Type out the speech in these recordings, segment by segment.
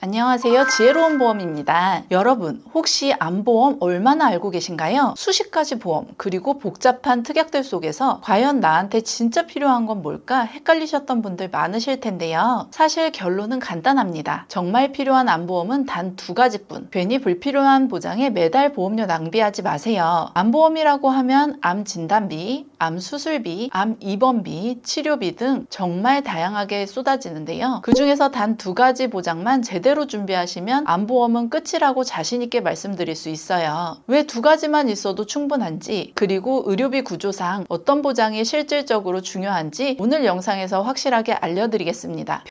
안녕하세요. 지혜로운 보험입니다. 여러분, 혹시 암보험 얼마나 알고 계신가요? 수십 가지 보험, 그리고 복잡한 특약들 속에서 과연 나한테 진짜 필요한 건 뭘까 헷갈리셨던 분들 많으실 텐데요. 사실 결론은 간단합니다. 정말 필요한 암보험은 단 두 가지뿐. 괜히 불필요한 보장에 매달 보험료 낭비하지 마세요. 암보험이라고 하면 암 진단비, 암 수술비, 암 입원비, 치료비 등 정말 다양하게 쏟아지는데요. 그 중에서 단 두 가지 보장만 제대로 준비하시면 암보험은 끝이라고 자신있게 말씀드릴 수 있어요. 왜 두 가지만 있어도 충분한지, 그리고 의료비 구조상 어떤 보장이 실질적으로 중요한지 오늘 영상에서 확실하게 알려드리겠습니다.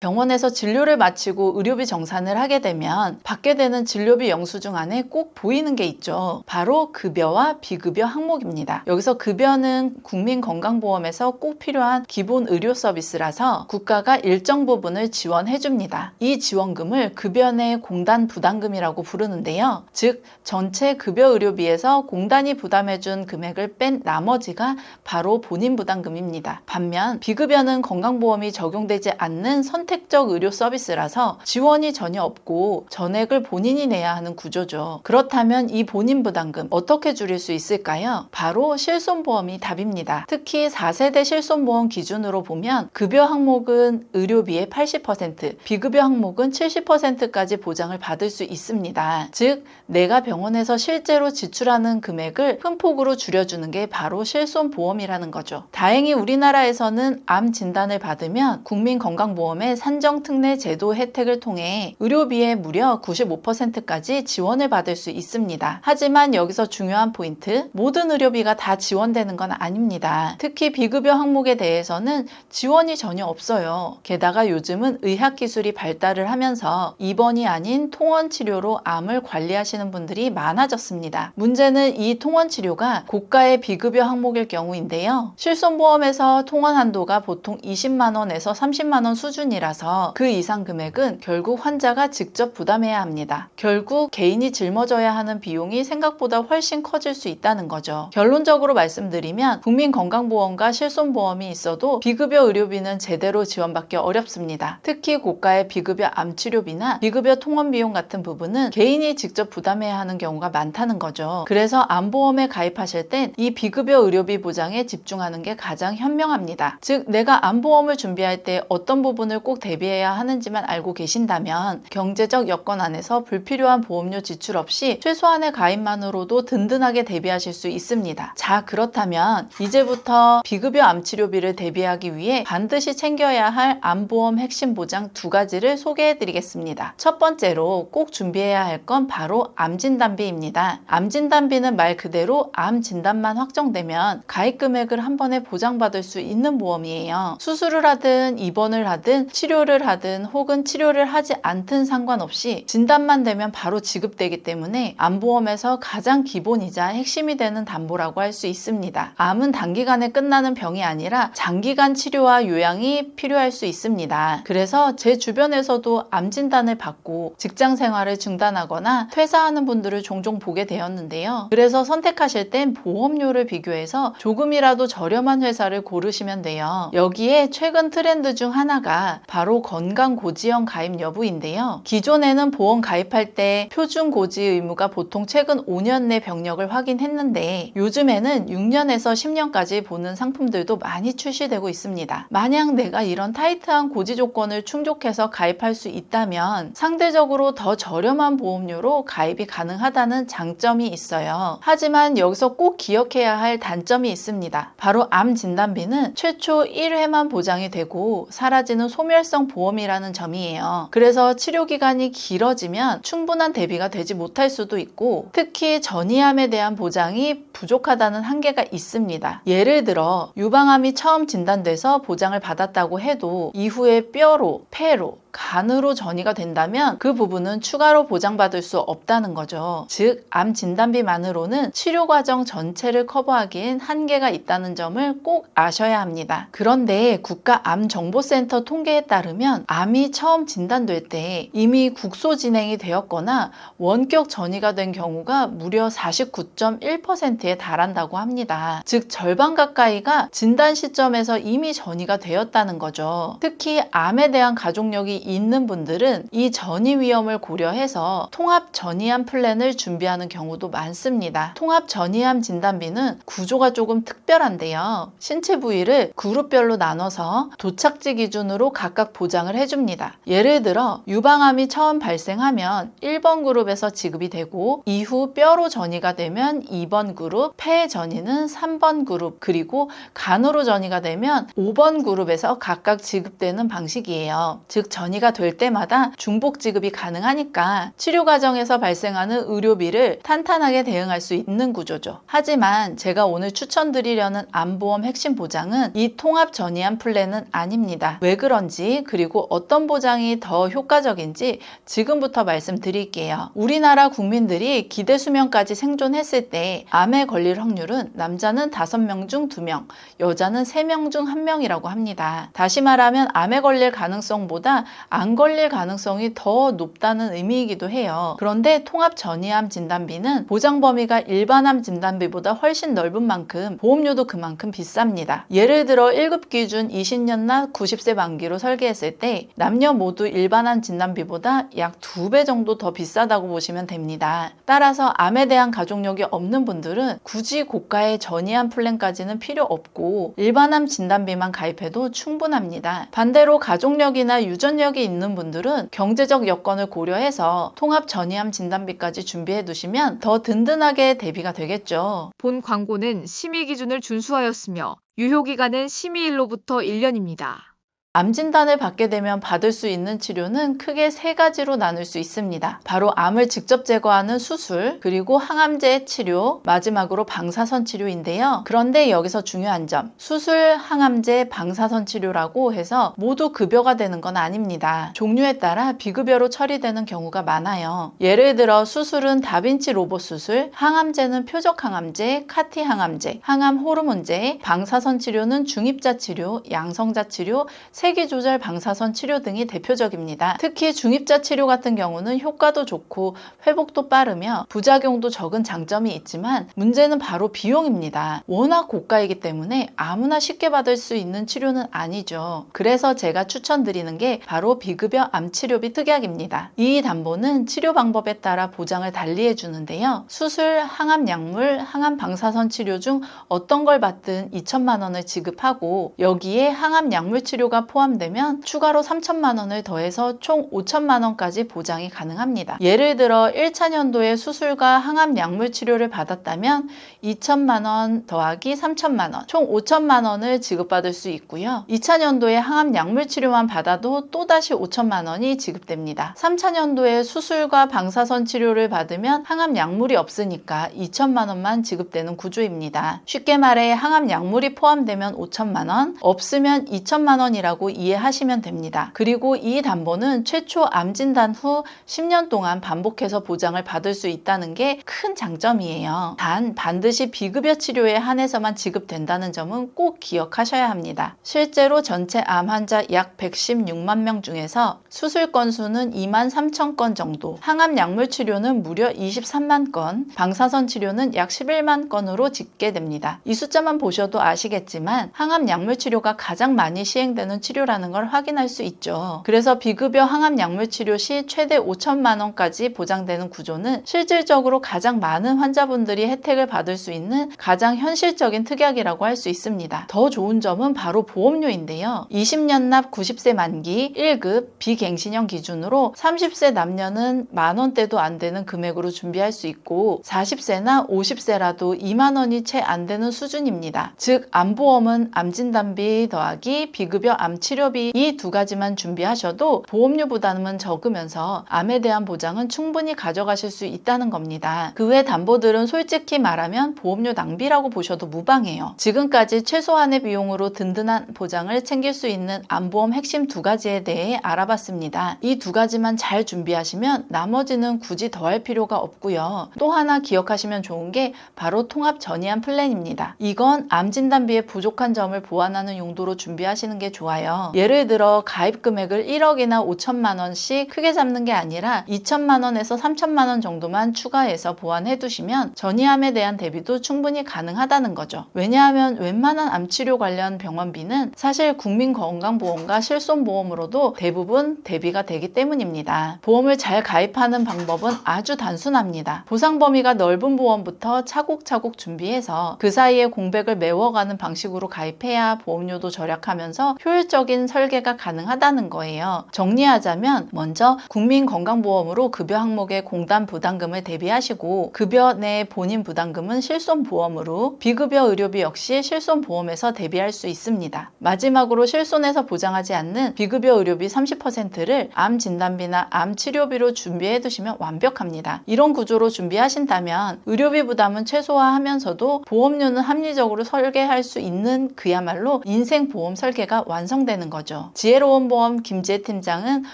병원에서 진료를 마치고 의료비 정산을 하게 되면 받게 되는 진료비 영수증 안에 꼭 보이는 게 있죠. 바로 급여와 비급여 항목입니다. 여기서 급여는 국민건강보험에서 꼭 필요한 기본 의료 서비스라서 국가가 일정 부분을 지원해 줍니다. 이 지원금을 급여 내 공단 부담금이라고 부르는데요. 즉 전체 급여 의료비에서 공단이 부담해 준 금액을 뺀 나머지가 바로 본인 부담금입니다. 반면 비급여는 건강보험이 적용되지 않는 선택적 의료 서비스라서 지원이 전혀 없고 전액을 본인이 내야 하는 구조죠. 그렇다면 이 본인 부담금 어떻게 줄일 수 있을까요? 바로 실손보험이 답입니다. 특히 4세대 실손보험 기준으로 보면 급여 항목은 의료비의 80%, 비급여 항목은 70%까지 보장을 받을 수 있습니다. 즉 내가 병원에서 실제로 지출하는 금액을 큰 폭으로 줄여주는 게 바로 실손보험이라는 거죠. 다행히 우리나라에서는 암 진단을 받으면 국민건강보험의 산정특례 제도 혜택을 통해 의료비의 무려 95%까지 지원을 받을 수 있습니다. 하지만 여기서 중요한 포인트, 모든 의료비가 다 지원되는 건 아닙니다. 특히 비급여 항목에 대해서는 지원이 전혀 없어요. 게다가 요즘은 의학기술이 발달을 하면서 입원이 아닌 통원치료로 암을 관리하시는 분들이 많아졌습니다. 문제는 이 통원치료가 고가의 비급여 항목일 경우인데요. 실손보험에서 통원 한도가 보통 20만 원에서 30만 원 수준이라서 그 이상 금액은 결국 환자가 직접 부담해야 합니다. 결국 개인이 짊어져야 하는 비용이 생각보다 훨씬 커질 수 있다는 거죠. 결론적으로 말씀드리면 국민건강보험과 실손보험이 있어도 비급여 의료비는 제대로 지원받기 어렵습니다. 특히 고가의 비급여 암치료비나 비급여 통원비용 같은 부분은 개인이 직접 부담해야 하는 경우가 많다는 거죠. 그래서 암보험에 가입하실 땐 이 비급여 의료비 보장에 집중하는 게 가장 현명합니다. 즉 내가 암보험을 준비할 때 어떤 부분을 꼭 대비해야 하는지만 알고 계신다면 경제적 여건 안에서 불필요한 보험료 지출 없이 최소한의 가입만으로도 든든하게 대비하실 수 있습니다. 자, 그렇다면 이제부터 비급여 암치료비를 대비하기 위해 반드시 챙겨야 할 암보험 핵심 보장 두 가지를 소개해 드리겠습니다. 첫 번째로 꼭 준비해야 할 건 바로 암진단비입니다. 암진단비는 말 그대로 암 진단만 확정되면 가입 금액을 한 번에 보장받을 수 있는 보험이에요. 수술을 하든 입원을 하든 치료를 하든 혹은 치료를 하지 않든 상관없이 진단만 되면 바로 지급되기 때문에 암보험에서 가장 기본이자 핵심이 되는 담보라고 할 수 있습니다. 암은 단기간에 끝나는 병이 아니라 장기간 치료와 요양이 필요할 수 있습니다. 그래서 제 주변에서도 암 진단을 받고 직장 생활을 중단하거나 퇴사하는 분들을 종종 보게 되었는데요. 그래서 선택하실 땐 보험료를 비교해서 조금이라도 저렴한 회사를 고르시면 돼요. 여기에 최근 트렌드 중 하나가 바로 건강고지형 가입 여부인데요. 기존에는 보험 가입할 때 표준고지 의무가 보통 최근 5년 내 병력을 확인했는데 요즘에는 6년에서 10년까지 보는 상품들도 많이 출시되고 있습니다. 만약 내가 이런 타이트한 고지 조건을 충족해서 가입할 수 있다면 상대적으로 더 저렴한 보험료로 가입이 가능하다는 장점이 있어요. 하지만 여기서 꼭 기억해야 할 단점이 있습니다. 바로 암 진단비는 최초 1회만 보장이 되고 사라지는 소멸성 보험이라는 점이에요. 그래서 치료 기간이 길어지면 충분한 대비가 되지 못할 수도 있고 특히 전이암에 대한 보장이 부족하다는 한계가 있습니다. 예를 들어 유방암이 처음 진단돼서 보장을 받았다고 해도 이후에 뼈로, 폐로, 간으로 전이가 된다면 그 부분은 추가로 보장받을 수 없다는 거죠. 즉, 암 진단비만으로는 치료 과정 전체를 커버하기엔 한계가 있다는 점을 꼭 아셔야 합니다. 그런데 국가암정보센터 통계에 따르면 암이 처음 진단될 때 이미 국소 진행이 되었거나 원격 전이가 된 경우가 무려 49.1%에 달한다고 합니다. 즉, 절반 가까이가 진단 시점에서 이미 전이가 되었다는 거죠. 특히 암에 대한 가족력이 있는 분들은 이 전이 위험을 고려해서 통합 전이암 플랜을 준비하는 경우도 많습니다. 통합 전이암 진단비는 구조가 조금 특별한데요. 신체 부위를 그룹별로 나눠서 도착지 기준으로 각각 보장을 해줍니다. 예를 들어 유방암이 처음 발생하면 1번 그룹에서 지급이 되고 이후 뼈로 전이가 되면 2번 그룹, 폐 전이는 3번 그룹, 그리고 간으로 전이가 되면 5번 그룹에서 각각 지급되는 방식이에요. 즉, 전이가 될 때마다 중복 지급이 가능하니까 치료 과정에서 발생하는 의료비를 탄탄하게 대응할 수 있는 구조죠. 하지만 제가 오늘 추천드리려는 암보험 핵심 보장은 이 통합 전이암 플랜은 아닙니다. 왜 그런지, 그리고 어떤 보장이 더 효과적인지 지금부터 말씀드릴게요. 우리나라 국민들이 기대 수명까지 생존했을 때 암에 걸릴 확률은 남자는 5명 중 2명, 여자는 3명 중 1명이라고 합니다. 다시 말하면 암에 걸릴 가능성보다 안 걸릴 가능성이 더 높다는 의미이기도 해요. 그런데 통합 전이암 진단비는 보장 범위가 일반 암 진단비보다 훨씬 넓은 만큼 보험료도 그만큼 비쌉니다. 예를 들어 1급 기준 20년 나 90세 만기로 설계했을 때 남녀 모두 일반 암 진단비보다 약 2배 정도 더 비싸다고 보시면 됩니다. 따라서 암에 대한 가족력이 없는 분들은 굳이 고가의 전이암 플랜까지는 필요 없고 일반 암 진단비만 가입해도 충분합니다. 반대로 가족력이나 유전력이 있는 분들은 경제적 여건을 고려해서 통합 전이암 진단비까지 준비해 두시면 더 든든하게 대비가 되겠죠. 본 광고는 심의 기준을 준수하였으며 유효기간은 심의일로부터 1년입니다. 암 진단을 받게 되면 받을 수 있는 치료는 크게 3가지로 나눌 수 있습니다. 바로 암을 직접 제거하는 수술, 그리고 항암제 치료, 마지막으로 방사선 치료인데요. 그런데 여기서 중요한 점, 수술, 항암제, 방사선 치료라고 해서 모두 급여가 되는 건 아닙니다. 종류에 따라 비급여로 처리되는 경우가 많아요. 예를 들어 수술은 다빈치 로봇 수술, 항암제는 표적 항암제, 카티 항암제, 항암 호르몬제, 방사선 치료는 중입자 치료, 양성자 치료, 세기조절 방사선 치료 등이 대표적입니다. 특히 중입자 치료 같은 경우는 효과도 좋고 회복도 빠르며 부작용도 적은 장점이 있지만 문제는 바로 비용입니다. 워낙 고가이기 때문에 아무나 쉽게 받을 수 있는 치료는 아니죠. 그래서 제가 추천드리는 게 바로 비급여 암치료비 특약입니다. 이 담보는 치료 방법에 따라 보장을 달리해 주는데요. 수술, 항암 약물, 항암 방사선 치료 중 어떤 걸 받든 2천만 원을 지급하고 여기에 항암 약물 치료가 포함되면 추가로 3천만 원을 더해서 총 5천만 원까지 보장이 가능합니다. 예를 들어 1차 년도에 수술과 항암 약물 치료를 받았다면 2천만 원 더하기 3천만 원, 총 5천만 원을 지급받을 수 있고요. 2차 년도에 항암 약물 치료만 받아도 또다시 5천만 원이 지급됩니다. 3차 년도에 수술과 방사선 치료를 받으면 항암 약물이 없으니까 2천만 원만 지급되는 구조입니다. 쉽게 말해 항암 약물이 포함되면 5천만 원, 없으면 2천만 원이라고 이해하시면 됩니다. 그리고 이 담보는 최초 암 진단 후 10년 동안 반복해서 보장을 받을 수 있다는 게 큰 장점이에요. 단 반드시 비급여 치료에 한해서만 지급된다는 점은 꼭 기억하셔야 합니다. 실제로 전체 암 환자 약 116만 명 중에서 수술 건수는 2만 3천 건 정도, 항암 약물 치료는 무려 23만 건, 방사선 치료는 약 11만 건으로 집계됩니다. 이 숫자만 보셔도 아시겠지만 항암 약물 치료가 가장 많이 시행되는 치료라는 걸 확인할 수 있죠. 그래서 비급여 항암 약물 치료 시 최대 5천만 원까지 보장되는 구조는 실질적으로 가장 많은 환자분들이 혜택을 받을 수 있는 가장 현실적인 특약이라고 할 수 있습니다. 더 좋은 점은 바로 보험료인데요. 20년 납 90세 만기 1급 비갱신형 기준으로 30세 남녀는 만 원대도 안 되는 금액으로 준비할 수 있고 40세나 50세라도 2만 원이 채 안 되는 수준입니다. 즉 암보험은 암진단비 더하기 비급여 암 암 치료비 이 두 가지만 준비하셔도 보험료 부담은 적으면서 암에 대한 보장은 충분히 가져가실 수 있다는 겁니다. 그 외 담보들은 솔직히 말하면 보험료 낭비라고 보셔도 무방해요. 지금까지 최소한의 비용으로 든든한 보장을 챙길 수 있는 암보험 핵심 두 가지에 대해 알아봤습니다. 이 두 가지만 잘 준비하시면 나머지는 굳이 더 할 필요가 없고요. 또 하나 기억하시면 좋은 게 바로 통합 전이암 플랜입니다. 이건 암 진단비의 부족한 점을 보완하는 용도로 준비하시는 게 좋아요. 예를 들어 가입 금액을 1억이나 5천만 원씩 크게 잡는 게 아니라 2천만 원에서 3천만 원 정도만 추가해서 보완해 두시면 전이암에 대한 대비도 충분히 가능하다는 거죠. 왜냐하면 웬만한 암치료 관련 병원비는 사실 국민건강보험과 실손보험으로도 대부분 대비가 되기 때문입니다. 보험을 잘 가입하는 방법은 아주 단순합니다. 보상 범위가 넓은 보험부터 차곡차곡 준비해서 그 사이에 공백을 메워가는 방식으로 가입해야 보험료도 절약하면서 효율적인 설계가 가능하다는 거예요. 정리하자면 먼저 국민건강보험으로 급여 항목의 공단 부담금을 대비하시고 급여 내 본인 부담금은 실손보험으로 비급여 의료비 역시 실손보험에서 대비할 수 있습니다. 마지막으로 실손에서 보장하지 않는 비급여 의료비 30%를 암 진단비나 암 치료비로 준비해 두시면 완벽합니다. 이런 구조로 준비하신다면 의료비 부담은 최소화하면서도 보험료는 합리적으로 설계할 수 있는 그야말로 인생 보험 설계가 완성되는 거죠. 지혜로운 보험 김지혜 팀장은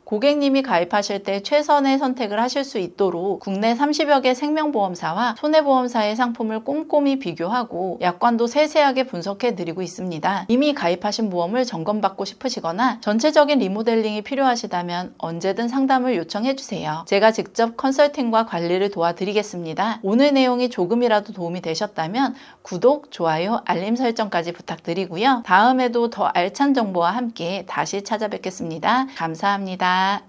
고객님이 가입하실 때 최선의 선택을 하실 수 있도록 국내 30여 개 생명보험사와 손해보험사의 상품을 꼼꼼히 비교하고 약관도 세세하게 분석해 드리고 있습니다. 이미 가입하신 보험을 점검받고 싶으시거나 전체적인 리모델링이 필요하시다면 언제든 상담을 요청해 주세요. 제가 직접 컨설팅과 관리를 도와드리겠습니다. 오늘 내용이 조금이라도 도움이 되셨다면 구독, 좋아요, 알림 설정까지 부탁드리고요. 다음에도 더 알찬 정보와 함께 다시 찾아뵙겠습니다. 감사합니다.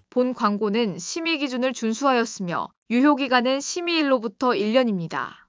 본 광고는 심의 기준을 준수하였으며 유효기간은 심의일로부터 1년입니다.